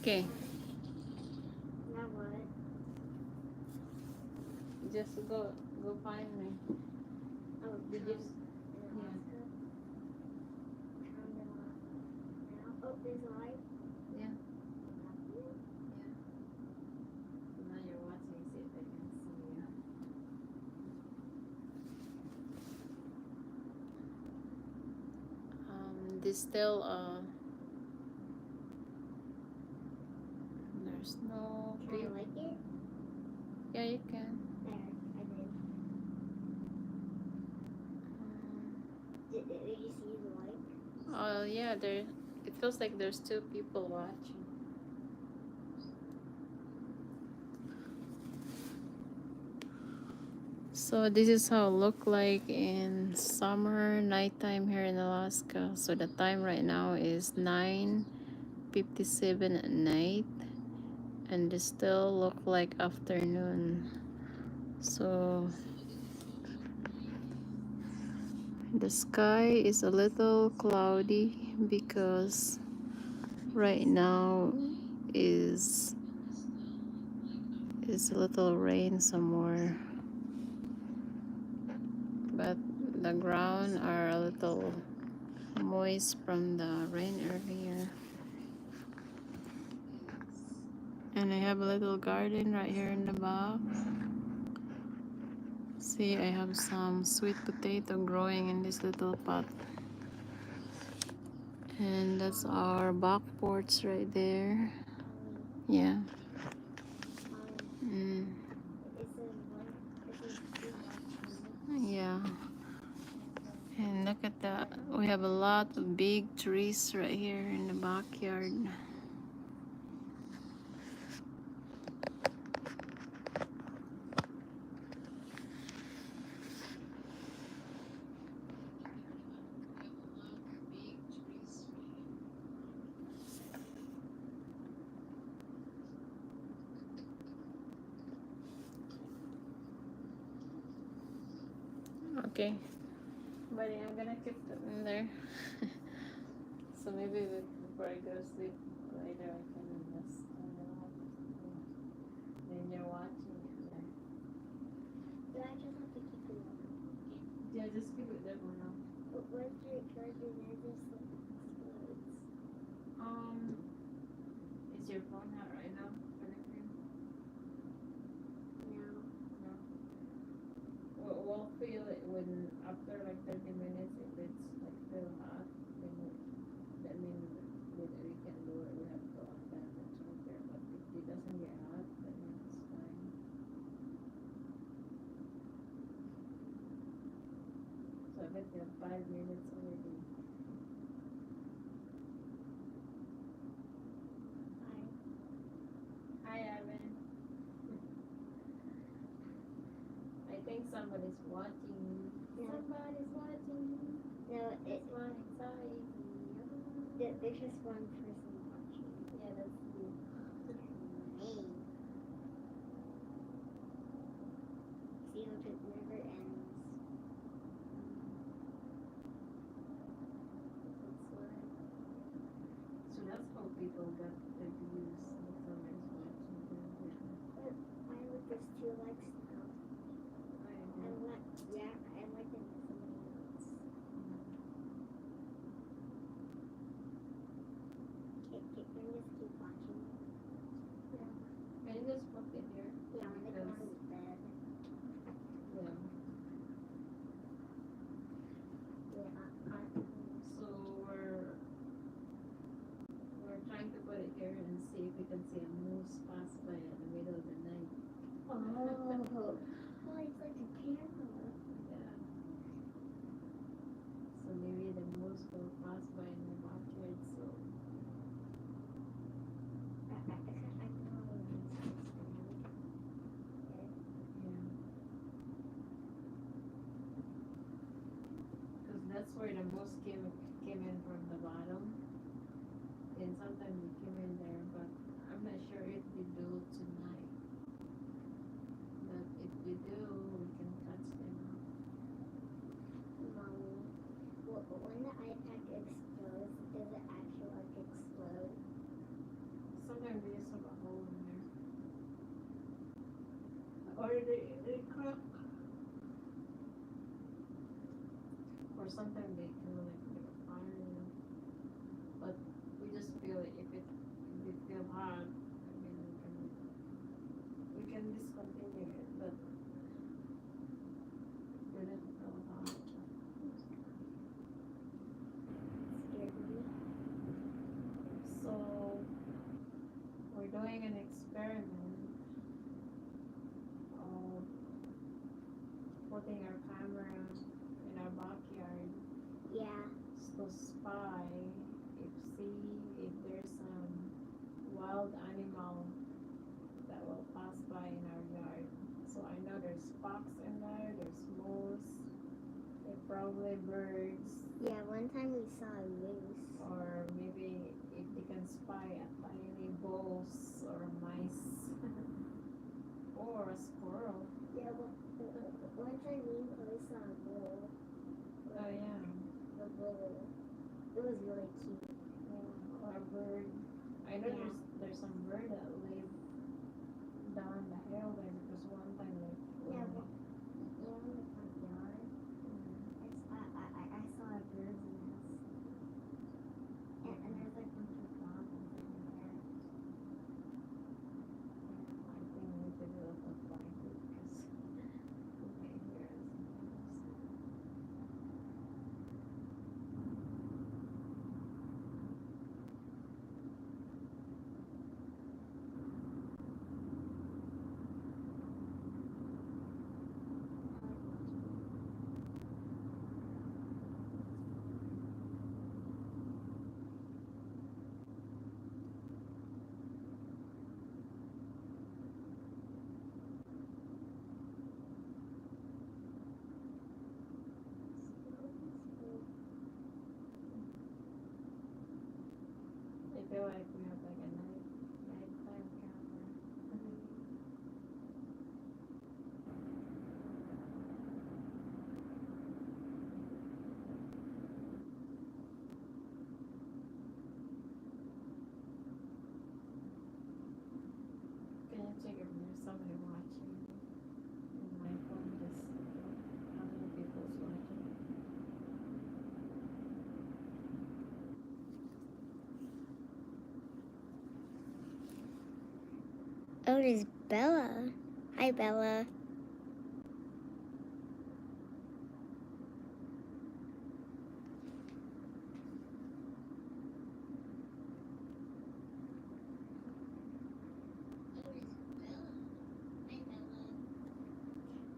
Okay, Now what? just go find me. Oh, Did you? in Yeah. Alaska. Now. Oh, there's a light. Yeah. Yeah. So now you're watching. See if I can see you. This still there's no Can I people. like it? Yeah, you can. There, I did. Did you see the light? Oh yeah, there. It feels like there's two people watching. So this is how it look like in summer nighttime here in Alaska. So the time right now is 9:57 at night, and it still look like afternoon. So the sky is a little cloudy because right now is is a little rain somewhere, but the ground are a little moist from the rain earlier. And I have a little garden right here in the back. See, I have some sweet potato growing in this little pot. And that's our back porch right there. Yeah. Mm. It says one. It says 2 watch. Yeah. And look at that. We have a lot of big trees right here in the backyard. Okay. Buddy, I'm gonna keep them in there. So maybe before I go to sleep later, I can just turn it off. Then you're watching it there. Do I just have to keep it on? Yeah, just keep it there for now. But what's your charger? There just explodes. Is your phone hot right now? Connecting? No. No. We'll feel it when after like 30 minutes if it's like still hot, then that means we can do it. We have to unplug the charger. But if it doesn't get hot, then it's fine. So I bet you have 5 minutes already. Hi, Evan. I think somebody's watching. No. Somebody's watching. No, It's my anxiety. there's just one person watching. Yeah, that's you. Me. See, look, it never ends. That's why. So that's how people got their views. Somebody's watching them. But why would there's 2 likes now? I I know. want, yeah, I like it with somebody else. Can we just keep watching? Can you just put it here? Yeah, when they come on the bed. Yeah. Yeah, So we're trying to put it here and see if we can see a moose pass by in the middle of the night. Oh, oh, it's like a camera. Yeah. So maybe the moose will pass by in the backyard. So yeah. Because that's where the moose came in from the bottom. And sometimes we came in there, but I'm not sure if we do tonight. But if we do, we can catch them up. Mommy, when the iPad explodes, does it actually like explode? Sometimes they crack. Or sometimes they can like a fire, you know. But we just feel it if it feel hot. I mean we can discontinue it, but it didn't feel hot. Scared me. So we're doing an experiment of putting our camera in our backyard Yeah. to spy if there's wild animal that will pass by in our yard. So I know there's fox in there's moose, there probably birds, Yeah, one time we saw a moose. or maybe if they can spy a tiny bulls or mice or a squirrel. Yeah, one time we probably saw a bull. Oh yeah, The bull. It was really cute. or a bird. I know Yeah. there's some bird that live down the hill there because one time like Yeah, when- well, in the front yard, I saw a bird's nest. And there's like a bunch of robins in there. I think we need to do a blanket because we may hear it sometimes. I feel like we have like a nighttime camera. Can you check if there's somebody watching in my phone? Just how many people's watching? Oh, there's Bella. Hi, Bella.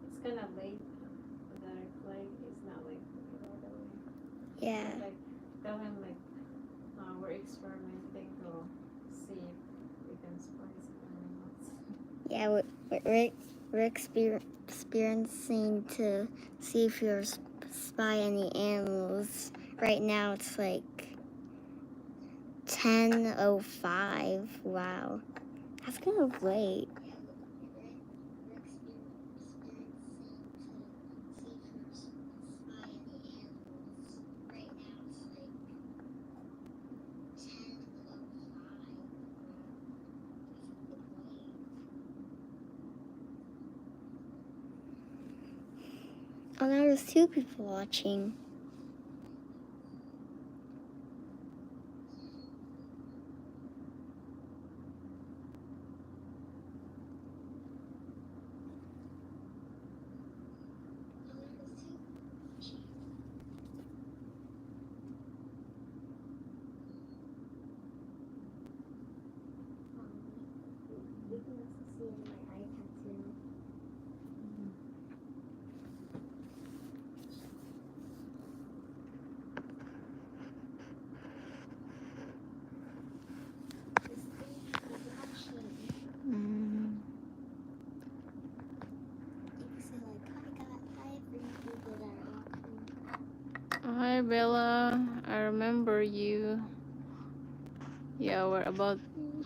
It's kind of late. The like it's not like all the way. Yeah. Like tell him like we're experimenting to see if we can spy some animals. Yeah, we're experiencing to see if you're spy any animals. Right now it's like 10:05. Wow, that's kind of late. Oh, now there's two people watching. You can also see in my eye tattoo. Mm. Hi Bella, I remember you. Yeah, we're about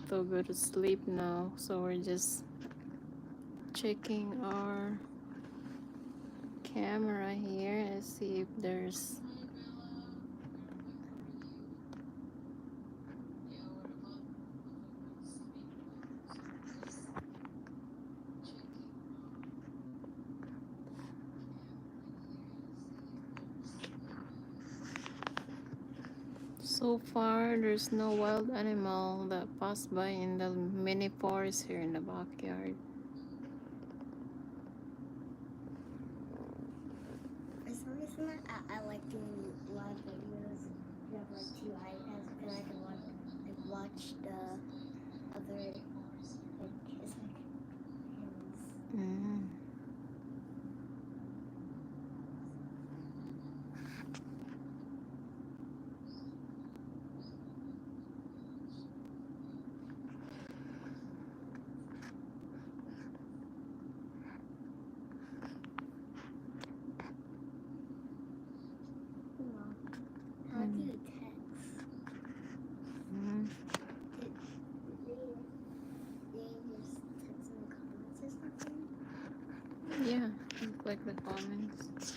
to go to sleep now, so we're just checking our camera here and see if there's So far, there's no wild animal that passed by in the mini forest here in the backyard. For some reason, I like doing live videos. You have like two iPads because I can watch the other like it's like hills. Mm. Mom, how do you text? Mm. Did they just text in the comments or something? Yeah, click the comments.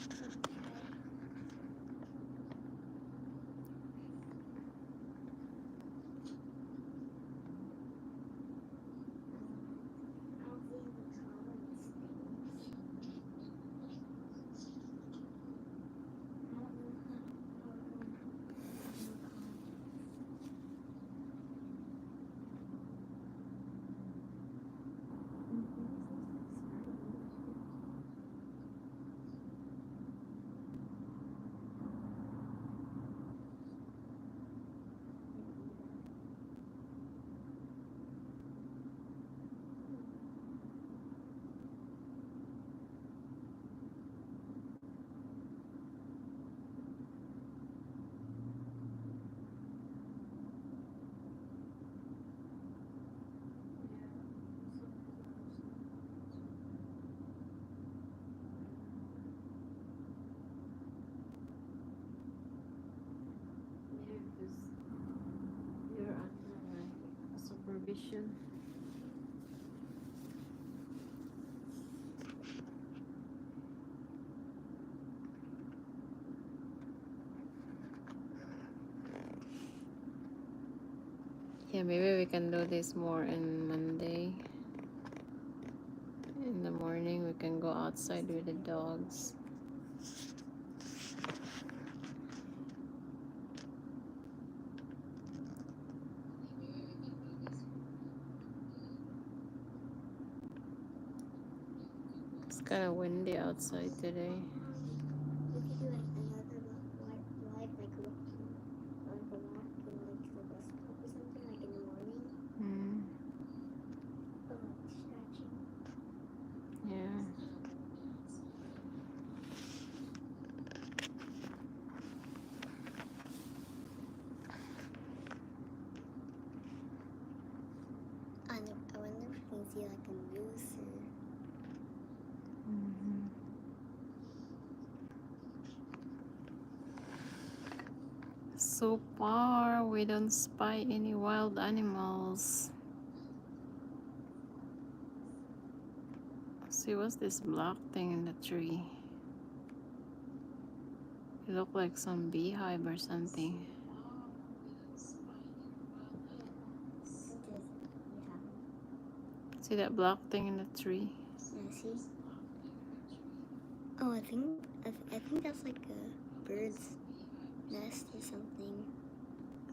How do the comments things? I don't know how to comment. Yeah, because you're under like supervision. Yeah, maybe we can do this more on Monday. In the morning, we can go outside with the dogs. It's kind of windy outside today. We could do like another live like walking, like a walk and like to the bus stop or something like in the morning. Mm. Or like stretching. Yeah. I wonder if we can see like a moose or Mhm. So far, we don't spy any wild animals. See, what's this black thing in the tree? It look like some beehive or something. See that black thing in the tree? yeah, see? Oh, I think that's like a bird's nest or something.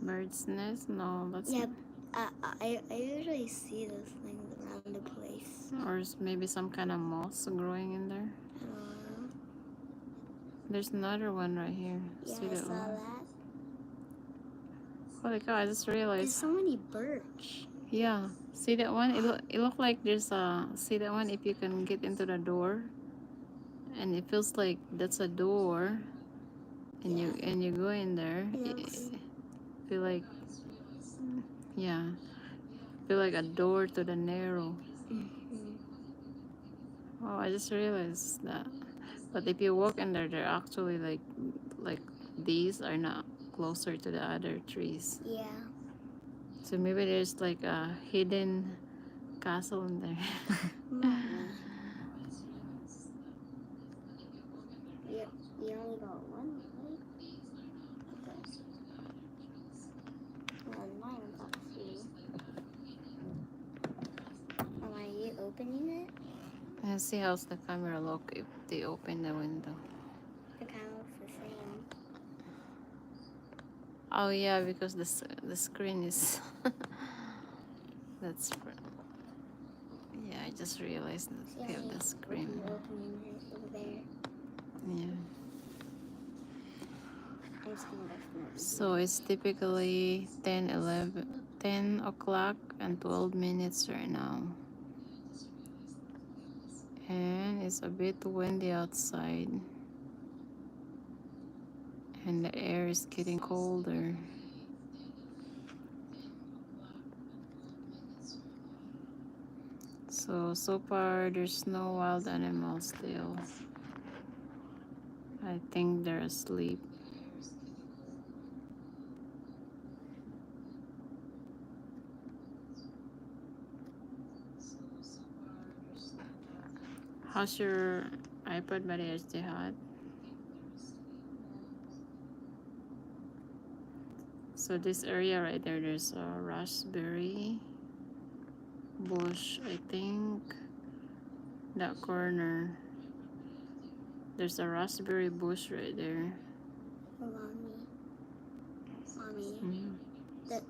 Bird's nest? No, that's Yeah, I usually see those things around the place. or maybe some kind of moss growing in there. I don't know. There's another one right here. Yeah, See I that saw one? that. Holy cow! I just There's realized. so many birch. Yeah. See that one? It look like there's a. See that one? If you can get into the door, and it feels like that's a door, and Yeah. you go in there. It looks. Feel like yeah. Feel like a door to the narrow. Oh, I just realized that. But if you walk in there, they're actually like these are not closer to the other trees. Yeah. So maybe there's like a hidden castle in there. Mommy. You only got one, right? Okay. Well, mine got two. Are you opening it? And see how's the camera look if they open the window. It kind of looks the same. Oh yeah, because the screen is that's yeah. I just realized that See we how have the it's screen. opening it over there? Yeah. I'm just gonna definitely do So that. it's typically 10 o'clock and 12 minutes right now. And it's a bit windy outside. And the air is getting colder. So far there's no wild animals still. I think they're asleep. How's your iPad battery? Is it hot? So this area right there, there's a raspberry bush, I think. That corner, there's a raspberry bush right there. Mommy, Mm. does that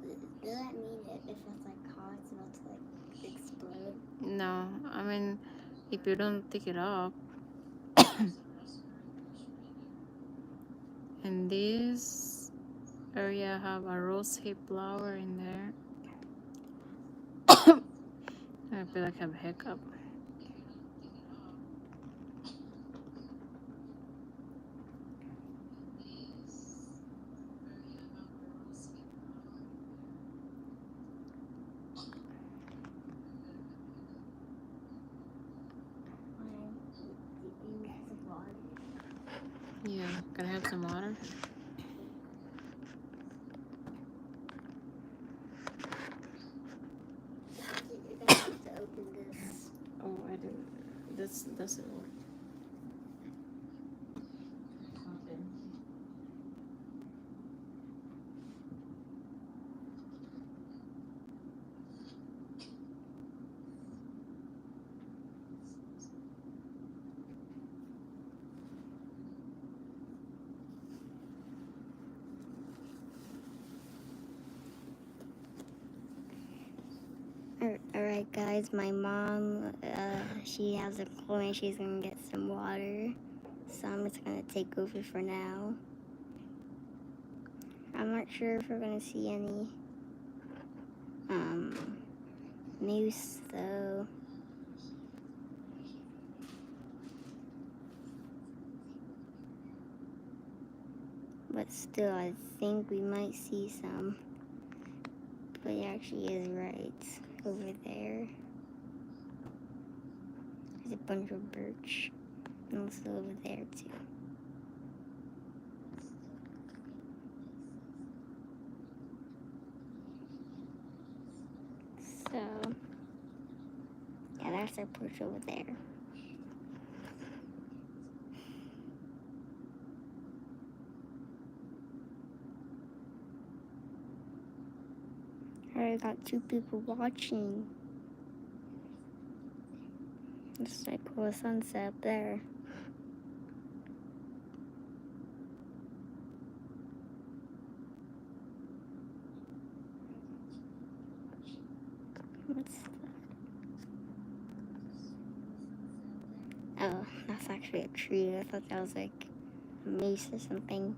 mean that if it's like hot, it's about to like explode? No, I mean, if you don't take it off. And this area have a rose hip flower in there. I feel like I have a hiccup. Yeah, can I have some water? You're gonna have to open this. Oh, I didn't. This doesn't work. Alright guys, my mom, she has a cold and she's gonna get some water. So I'm just gonna take over for now. I'm not sure if we're gonna see any moose though. But still, I think we might see some. But he actually is right over there. There's a bunch of birch. And also over there too. So, yeah, that's our porch over there. I already got 2 people watching. It's like cool sunset up there. What's that? Oh, that's actually a tree. I thought that was like a moose or something.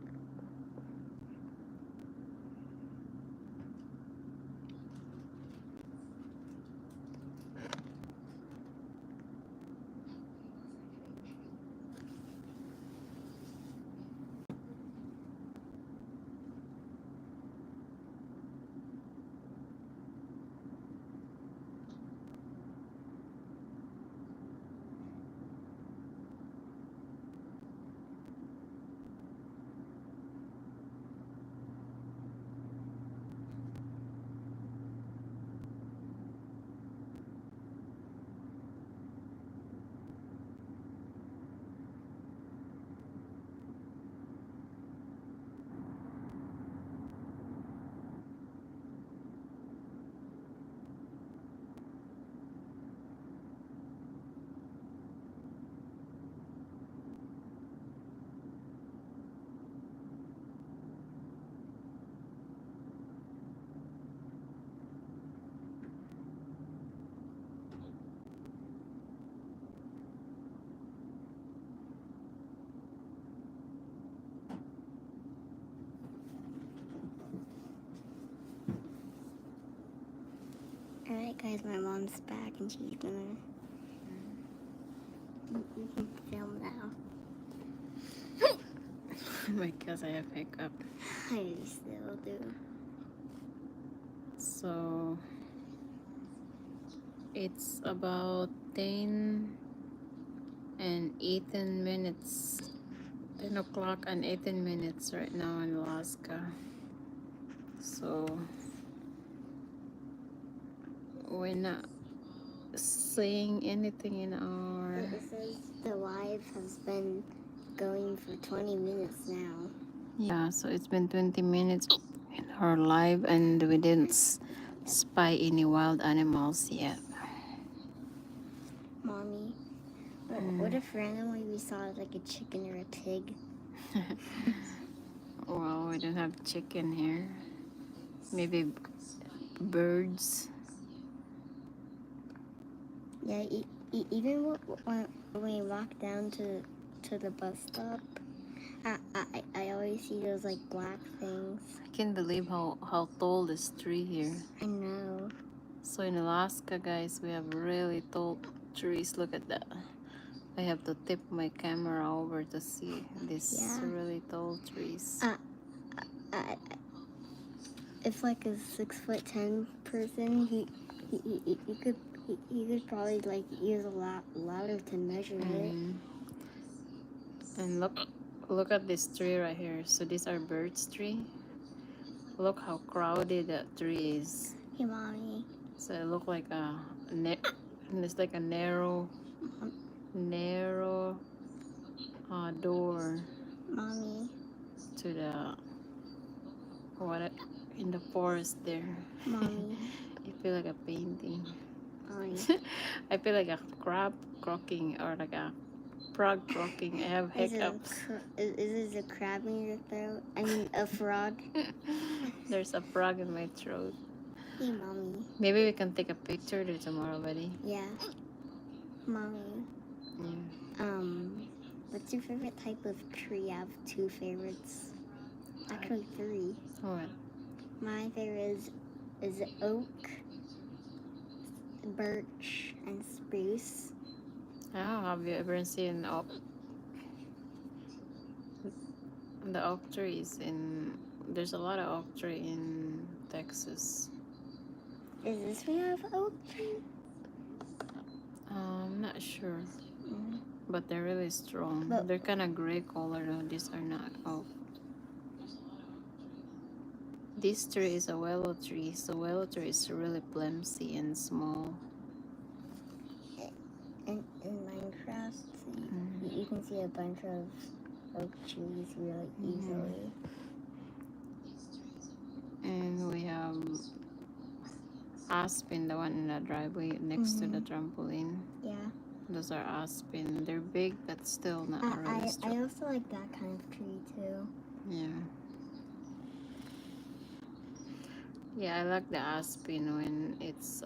Alright guys, my mom's back and she's gonna you can film now. Because I have hiccup. I still do. So it's about 10 and 18 minutes. 10 o'clock and 18 minutes right now in Alaska. So we're not seeing anything in our... It says the live has been going for 20 minutes now. Yeah, so it's been 20 minutes in our live and we didn't spy any wild animals yet. Mommy, what if randomly we saw like a chicken or a pig? Well, we don't have chicken here. Maybe birds. Yeah, even when we walk down to the bus stop, I always see those like black things. I can't believe how tall this tree here. I know. So in Alaska, guys, we have really tall trees. Look at that. I have to tip my camera over to see these Yeah. really tall trees. If like a 6'10" person, he could probably like use a lot louder to measure it. Mhm. And look at this tree right here. So these are birds tree. Look how crowded that tree is. Hey, mommy. So it look like it's like a narrow door Mommy. to the in the forest there. Mommy. I feel like a painting. Mommy. I feel like a crab croaking or like a frog croaking. I have hiccups. Is it a crab in your throat? I mean, a frog. There's a frog in my throat. Hey, mommy. Maybe we can take a picture there tomorrow, buddy. Yeah. Mommy. Yeah. What's your favorite type of tree? I have 2 favorites. Actually, 3. What? My favorite is oak, birch, and spruce. Oh, have you ever seen the oak trees in? There's a lot of oak tree in Texas. Is this one of oak tree? I'm not sure, Mm. but they're really strong. But- They're kind of gray color though. These are not oak. This tree is a willow tree. So willow tree is really flimsy and small. In Minecraft, you can see a bunch of oak trees really easily. And we have aspen, the one in the driveway next to the trampoline. Yeah. Those are aspen. They're big, but still not really I strong. also like that kind of tree too. Yeah. Yeah, I like the aspen when it's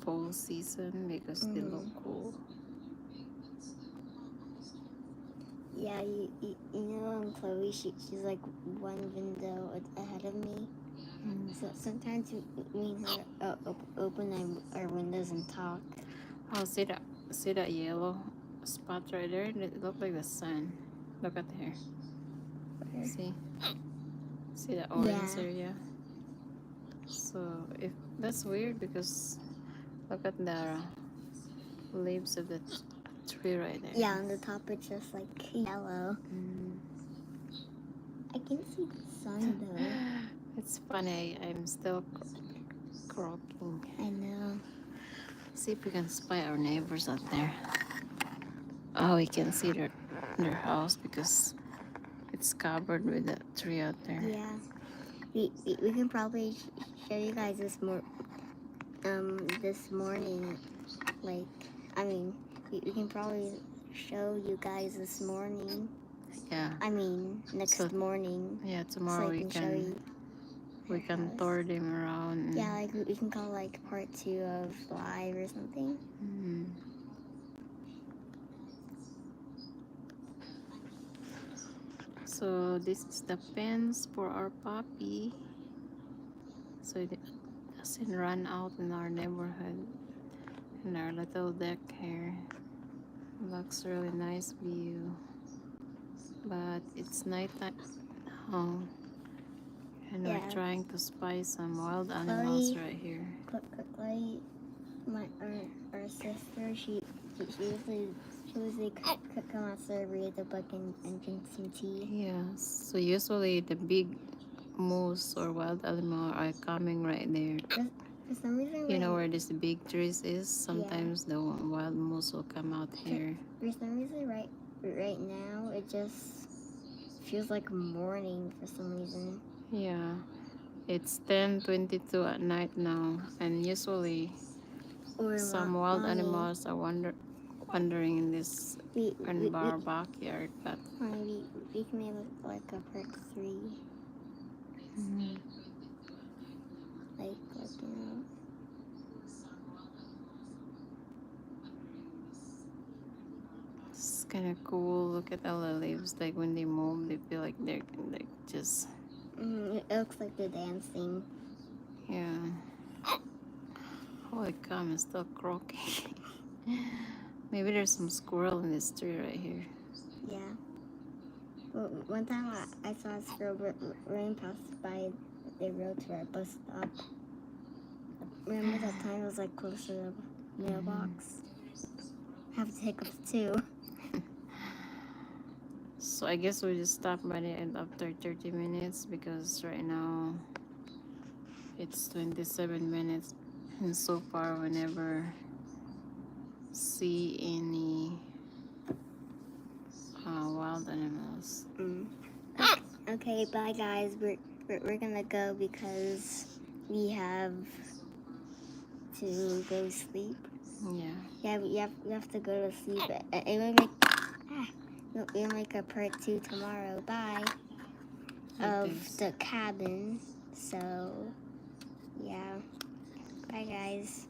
fall season because they look cool. Yeah, you know, Chloe, she's like one window ahead of me. So sometimes we and her open our windows and talk. Oh, see that yellow spot right there? It look like the sun. Look at here. See the orange area? So if that's weird because look at the leaves of the tree right there. Yeah, on the top it's just like yellow. I can see the sun though. It's funny. I'm still croaking. I know. See if we can spy our neighbors out there. Oh, we can see their house because it's covered with the tree out there. Yeah. We can probably show you guys this morning. Like, I mean, we can probably show you guys this morning. Yeah. I mean, next morning. Yeah, tomorrow so I show you we can house. tour them around. Yeah, like we can call like part 2 of live or something. So this is the pens for our puppy. So As in run out in our neighborhood, in our little deck here. Looks really nice view. But it's nighttime now. And Yeah. we're trying to spy some wild animals Chloe. right here. Chloe, our sister, she usually come outside, read the book, and drink some tea. Yeah, so usually the big moose or wild animal are coming right there. For some reason, You know where this big trees is? Sometimes the wild moose will come out here. For some reason, right now, it just feels like morning for some reason. Yeah, it's 10:22 at night now, and usually Or some wild animals are wandering in this in our backyard. But we can make like a part 3, like you know. It's kind of cool. Look at all the leaves. Like when they move, they feel like they're like just. It looks like they're dancing. Yeah. Holy cow, I'm still croaking. Maybe there's some squirrel in this tree right here. Yeah. Well, one time I saw a squirrel running past by the road to our bus stop. Remember that time it was like close to the mailbox? Have to hiccups too. So I guess we just stop by the end after 30 minutes because right now it's 27 minutes, and so far we never see any wild animals. Okay, bye guys. We're gonna go because we have to go sleep. Yeah. Yeah, we have to go to sleep. We'll make a part 2 tomorrow. Bye. Of the cabin. So, yeah. Bye, guys.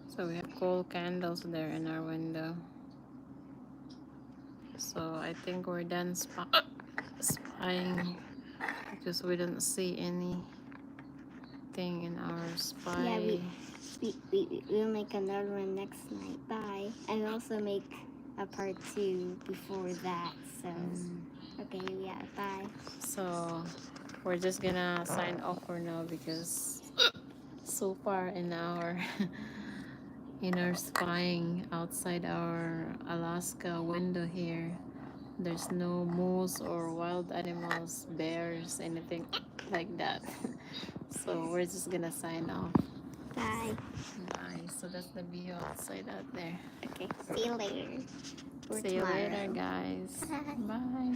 So we have cool candles there in our window. So I think we're done spying because we don't see anything in our spy. Yeah, we'll make another one next night. Bye. And we'll also make a part 2 before that. So, okay, yeah, bye. So we're just gonna sign off for now because so far in our spying outside our Alaska window here, there's no moose or wild animals, bears, anything like that. So we're just gonna sign off. Bye. Bye. So that's the view outside out there. Okay, see you later. See you later, guys. Bye.